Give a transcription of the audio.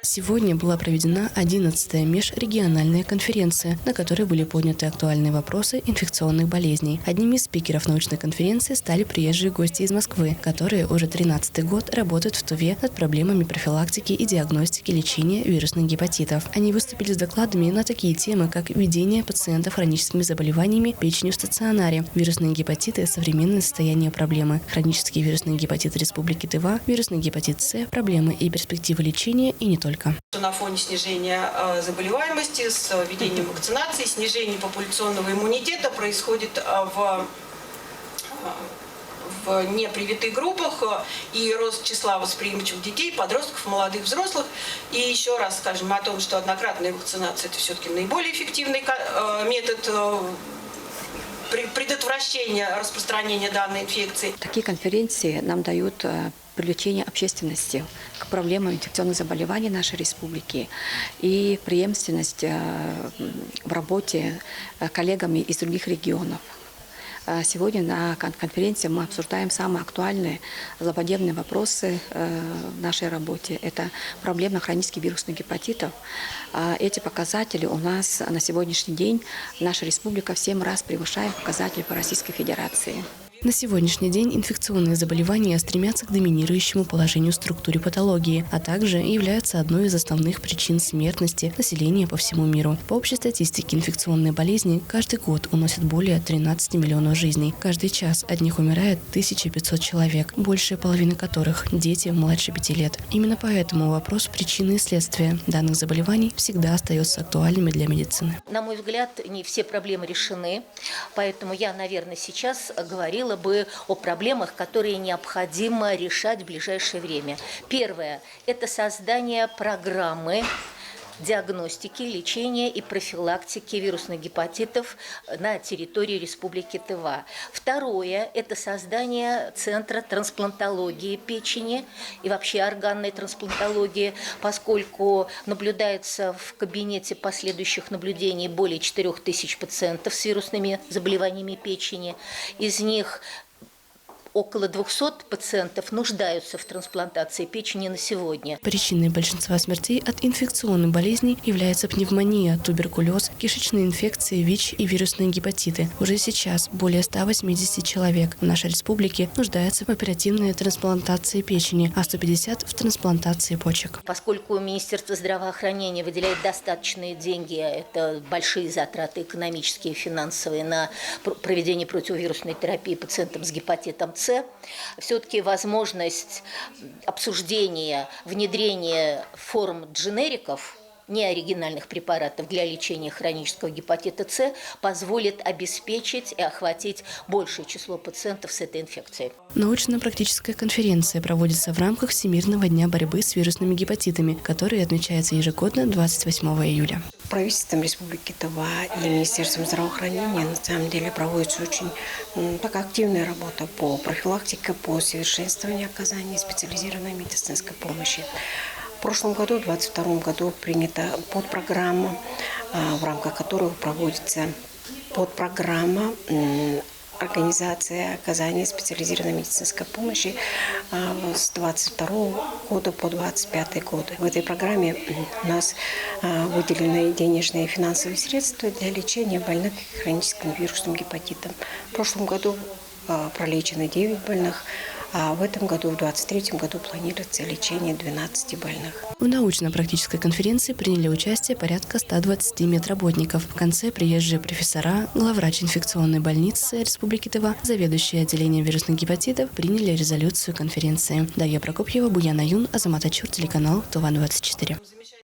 Сегодня была проведена 11-я межрегиональная конференция, на которой были подняты актуальные вопросы инфекционных болезней. Одними из спикеров научной конференции стали приезжие гости из Москвы, которые уже 13-й год работают в Туве над проблемами профилактики и диагностики лечения вирусных гепатитов. Они выступили с докладами на такие темы, как ведение пациентов хроническими заболеваниями печени в стационаре, вирусные гепатиты, современное состояние проблемы, хронический вирусный гепатит Республики Тыва, вирусный гепатит С, проблемы и перспективы лечения и не только. На фоне снижения заболеваемости с введением вакцинации, снижение популяционного иммунитета происходит в непривитых группах и рост числа восприимчивых детей, подростков, молодых, взрослых. И еще раз скажем о том, что однократная вакцинация – это все-таки наиболее эффективный метод предотвращения распространения данной инфекции. Такие конференции нам дают привлечение общественности к проблемам инфекционных заболеваний нашей республики и преемственность в работе коллегами из других регионов. Сегодня на конференции мы обсуждаем самые актуальные злободневные вопросы в нашей работе. Это проблема хронических вирусных гепатитов. Эти показатели у нас на сегодняшний день наша республика в 7 раз превышает показатели по Российской Федерации. На сегодняшний день инфекционные заболевания стремятся к доминирующему положению в структуре патологии, а также являются одной из основных причин смертности населения по всему миру. По общей статистике, инфекционные болезни каждый год уносят более 13 миллионов жизней. Каждый час от них умирает 1500 человек, большая половина которых – дети младше 5 лет. Именно поэтому вопрос причины и следствия данных заболеваний всегда остается актуальными для медицины. На мой взгляд, не все проблемы решены, поэтому я, наверное, сейчас говорила бы о проблемах, которые необходимо решать в ближайшее время. Первое – это создание программы диагностики, лечения и профилактики вирусных гепатитов на территории Республики Тыва. Второе – это создание центра трансплантологии печени и вообще органной трансплантологии, поскольку наблюдается в кабинете последующих наблюдений более 4000 пациентов с вирусными заболеваниями печени. Из них около 200 пациентов нуждаются в трансплантации печени на сегодня. Причиной большинства смертей от инфекционных болезней является пневмония, туберкулез, кишечные инфекции, ВИЧ и вирусные гепатиты. Уже сейчас более 180 человек в нашей республике нуждаются в оперативной трансплантации печени, а 150 в трансплантации почек. Поскольку Министерство здравоохранения выделяет достаточные деньги, это большие затраты экономические и финансовые на проведение противовирусной терапии пациентам с гепатитом С, все-таки возможность обсуждения, внедрения форм дженериков, неоригинальных препаратов для лечения хронического гепатита С позволит обеспечить и охватить большее число пациентов с этой инфекцией. Научно-практическая конференция проводится в рамках Всемирного дня борьбы с вирусными гепатитами, который отмечается ежегодно 28 июля. Правительством Республики Тыва и Министерством здравоохранения на самом деле проводится очень такая активная работа по профилактике, по совершенствованию оказания специализированной медицинской помощи. В прошлом году, в 2022 году, принята подпрограмма, в рамках которой проводится подпрограмма организация оказания специализированной медицинской помощи с 22 года по 25 год. В этой программе у нас выделены денежные и финансовые средства для лечения больных хроническим вирусным гепатитом. В прошлом году пролечено 9 больных, а в этом году, в 2023 году, планируется лечение 12 больных. В научно-практической конференции приняли участие порядка 120 медработников. В конце приезжие профессора, главврач инфекционной больницы Республики Тыва, заведующий отделением вирусных гепатитов приняли резолюцию конференции. Дарья Прокопьева, Буян Аюн, Азамат Ачур, телеканал Тыва-24.